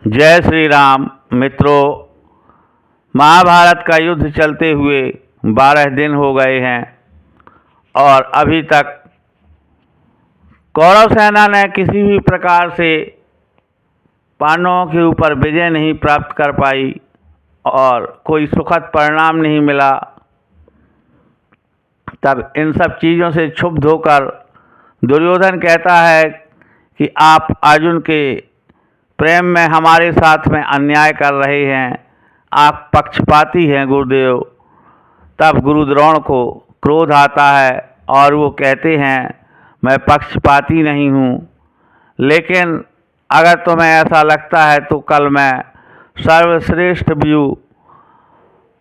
जय श्री राम। मित्रों, महाभारत का युद्ध चलते हुए 12 दिन हो गए हैं और अभी तक कौरव सेना ने किसी भी प्रकार से पांडवों के ऊपर विजय नहीं प्राप्त कर पाई और कोई सुखद परिणाम नहीं मिला। तब इन सब चीज़ों से क्षुब्ध होकर दुर्योधन कहता है कि आप अर्जुन के प्रेम में हमारे साथ में अन्याय कर रहे हैं, आप पक्षपाती हैं गुरुदेव। तब गुरु द्रोण को क्रोध आता है और वो कहते हैं मैं पक्षपाती नहीं हूँ, लेकिन अगर तुम्हें ऐसा लगता है तो कल मैं सर्वश्रेष्ठ व्यूह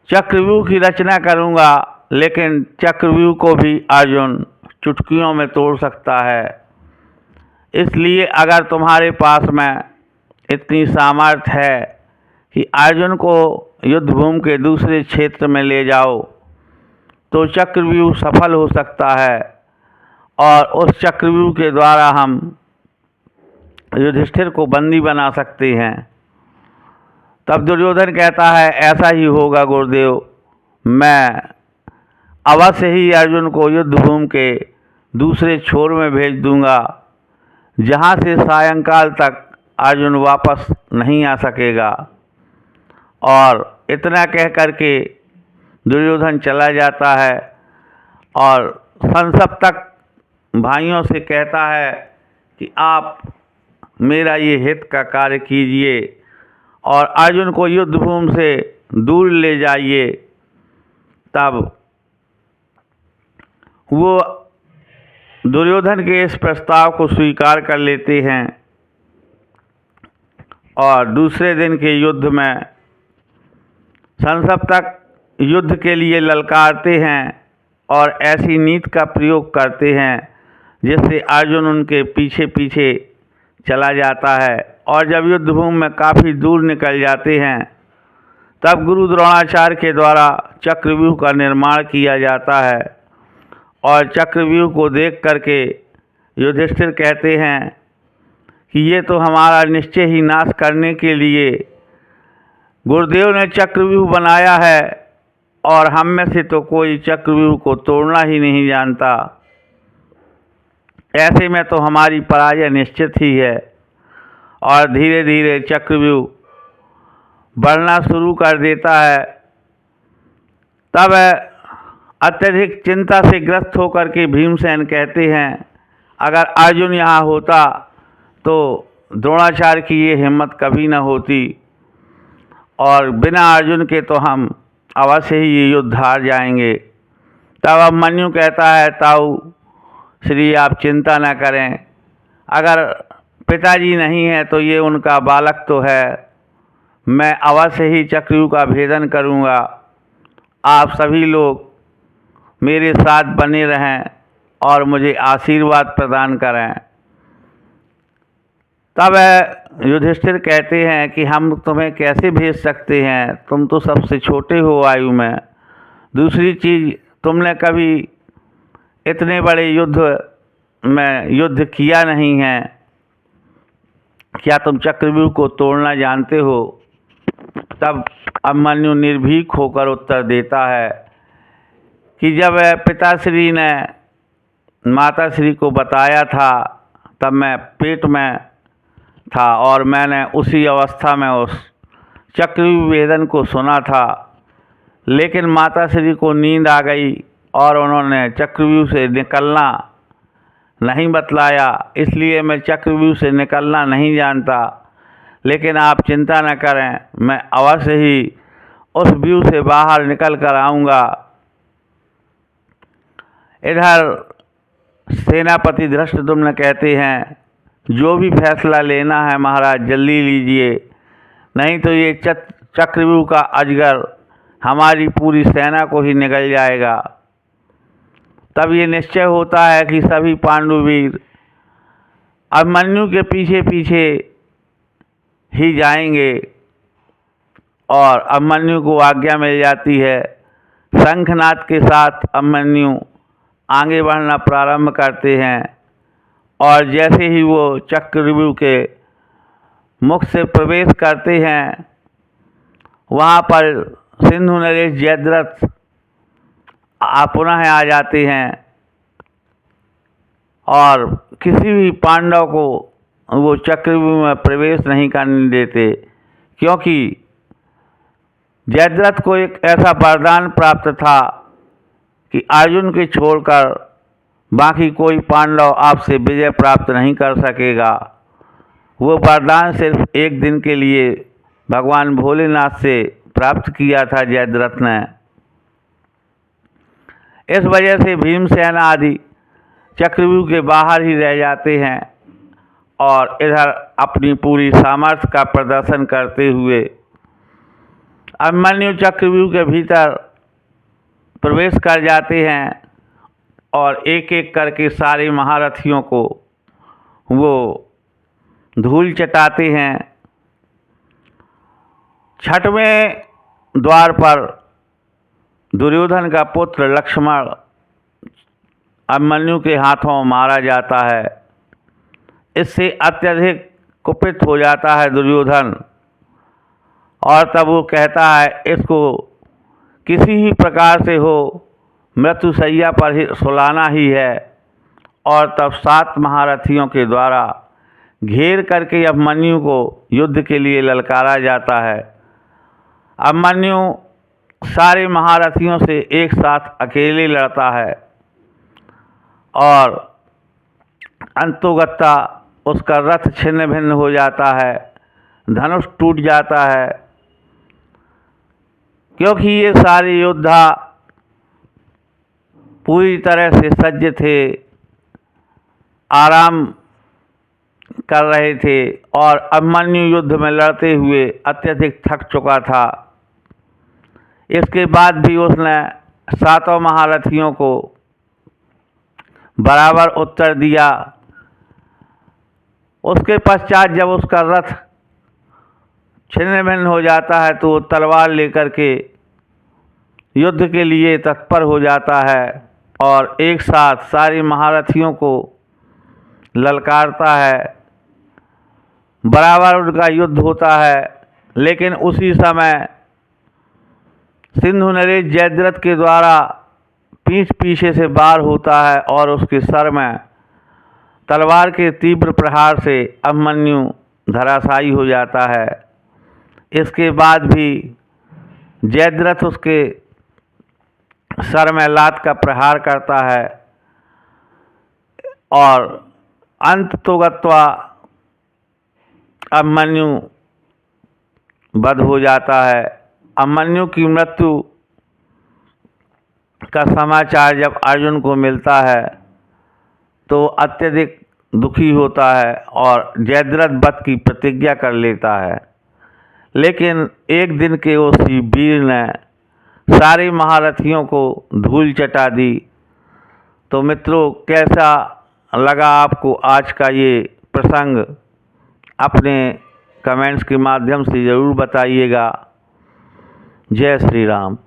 चक्रव्यूह की रचना करूँगा, लेकिन चक्रव्यूह को भी अर्जुन चुटकियों में तोड़ सकता है। इसलिए अगर तुम्हारे पास में इतनी सामर्थ्य है कि अर्जुन को युद्धभूमि के दूसरे क्षेत्र में ले जाओ तो चक्रव्यूह सफल हो सकता है और उस चक्रव्यूह के द्वारा हम युधिष्ठिर को बंदी बना सकते हैं। तब दुर्योधन कहता है ऐसा ही होगा गुरुदेव, मैं अवश्य ही अर्जुन को युद्धभूमि के दूसरे छोर में भेज दूंगा, जहाँ से सायंकाल तक अर्जुन वापस नहीं आ सकेगा। और इतना कह कर के दुर्योधन चला जाता है और संसप्तक भाइयों से कहता है कि आप मेरा ये हित का कार्य कीजिए और अर्जुन को युद्धभूमि से दूर ले जाइए। तब वो दुर्योधन के इस प्रस्ताव को स्वीकार कर लेते हैं और दूसरे दिन के युद्ध में संसप्तक युद्ध के लिए ललकारते हैं और ऐसी नीति का प्रयोग करते हैं जिससे अर्जुन उनके पीछे पीछे चला जाता है। और जब युद्धभूमि में काफ़ी दूर निकल जाते हैं तब गुरु द्रोणाचार्य के द्वारा चक्रव्यूह का निर्माण किया जाता है और चक्रव्यूह को देख करके युधिष्ठिर कहते हैं कि ये तो हमारा निश्चय ही नाश करने के लिए गुरुदेव ने चक्रव्यूह बनाया है और हम में से तो कोई चक्रव्यूह को तोड़ना ही नहीं जानता। ऐसे में तो हमारी पराजय निश्चित ही है। और धीरे धीरे चक्रव्यूह बढ़ना शुरू कर देता है। तब अत्यधिक चिंता से ग्रस्त होकर के भीमसेन कहते हैं अगर अर्जुन यहाँ होता तो द्रोणाचार्य की ये हिम्मत कभी न होती और बिना अर्जुन के तो हम अवश्य ही ये युद्ध हार जाएंगे। तब अभिमन्यु कहता है ताऊ श्री आप चिंता न करें, अगर पिताजी नहीं हैं तो ये उनका बालक तो है, मैं अवश्य ही चक्रव्यूह का भेदन करूँगा। आप सभी लोग मेरे साथ बने रहें और मुझे आशीर्वाद प्रदान करें। तब युधिष्ठिर कहते हैं कि हम तुम्हें कैसे भेज सकते हैं, तुम तो सबसे छोटे हो आयु में। दूसरी चीज़, तुमने कभी इतने बड़े युद्ध में युद्ध किया नहीं है, क्या तुम चक्रव्यूह को तोड़ना जानते हो? तब अभिमन्यु निर्भीक होकर उत्तर देता है कि जब पिताश्री ने माताश्री को बताया था तब मैं पेट में था और मैंने उसी अवस्था में उस चक्रव्यूह भेदन को सुना था, लेकिन माताश्री को नींद आ गई और उन्होंने चक्रव्यूह से निकलना नहीं बतलाया, इसलिए मैं चक्रव्यूह से निकलना नहीं जानता। लेकिन आप चिंता न करें, मैं अवश्य ही उस व्यूह से बाहर निकल कर आऊँगा। इधर सेनापति धृष्टद्युम्न कहते हैं जो भी फैसला लेना है महाराज जल्दी लीजिए, नहीं तो ये चक्रव्यूह का अजगर हमारी पूरी सेना को ही निगल जाएगा। तब ये निश्चय होता है कि सभी पांडुवीर अभिमन्यु के पीछे पीछे ही जाएंगे और अभिमन्यु को आज्ञा मिल जाती है। शंखनाद के साथ अभिमन्यु आगे बढ़ना प्रारंभ करते हैं और जैसे ही वो चक्रव्यूह के मुख से प्रवेश करते हैं वहाँ पर सिंधु नरेश जयद्रथ पुनः आ जाते हैं और किसी भी पांडव को वो चक्रव्यूह में प्रवेश नहीं करने देते, क्योंकि जयद्रथ को एक ऐसा वरदान प्राप्त था कि अर्जुन के छोड़कर बाकी कोई पांडव आपसे विजय प्राप्त नहीं कर सकेगा। वो वरदान सिर्फ एक दिन के लिए भगवान भोलेनाथ से प्राप्त किया था जयद्रथ ने। इस वजह से भीमसेन आदि चक्रव्यूह के बाहर ही रह जाते हैं और इधर अपनी पूरी सामर्थ्य का प्रदर्शन करते हुए अभिमन्यु चक्रव्यूह के भीतर प्रवेश कर जाते हैं और एक एक करके सारे महारथियों को वो धूल चटाते हैं। छठवें द्वार पर दुर्योधन का पुत्र लक्ष्मण अभिमन्यु के हाथों मारा जाता है। इससे अत्यधिक कुपित हो जाता है दुर्योधन और तब वो कहता है इसको किसी ही प्रकार से हो मृत्युशैया पर ही सुलाना ही है। और तब 7 महारथियों के द्वारा घेर करके अभिमन्यु को युद्ध के लिए ललकारा जाता है। अभिमन्यु सारे महारथियों से एक साथ अकेले लड़ता है और अंतोगत्ता उसका रथ छिन्न भिन्न हो जाता है, धनुष टूट जाता है, क्योंकि ये सारे योद्धा पूरी तरह से सज्ज थे, आराम कर रहे थे और अभिमन्यु युद्ध में लड़ते हुए अत्यधिक थक चुका था। इसके बाद भी उसने 7 महारथियों को बराबर उत्तर दिया। उसके पश्चात जब उसका रथ छिन्न भिन्न हो जाता है तो वो तलवार लेकर के युद्ध के लिए तत्पर हो जाता है और एक साथ सारे महारथियों को ललकारता है। बराबर उनका युद्ध होता है, लेकिन उसी समय सिंधु नरेश जयद्रथ के द्वारा पीठ पीछे से वार होता है और उसके सर में तलवार के तीव्र प्रहार से अभिमन्यु धराशायी हो जाता है। इसके बाद भी जयद्रथ उसके सर में लात का प्रहार करता है और अंत तो गत्वा अभिमन्यु वध हो जाता है। अभिमन्यु की मृत्यु का समाचार जब अर्जुन को मिलता है तो अत्यधिक दुखी होता है और जयद्रथ वध की प्रतिज्ञा कर लेता है। लेकिन एक दिन के उस वीर ने सारे महारथियों को धूल चटा दी। तो मित्रों, कैसा लगा आपको आज का ये प्रसंग? अपने कमेंट्स के माध्यम से ज़रूर बताइएगा। जय श्री राम।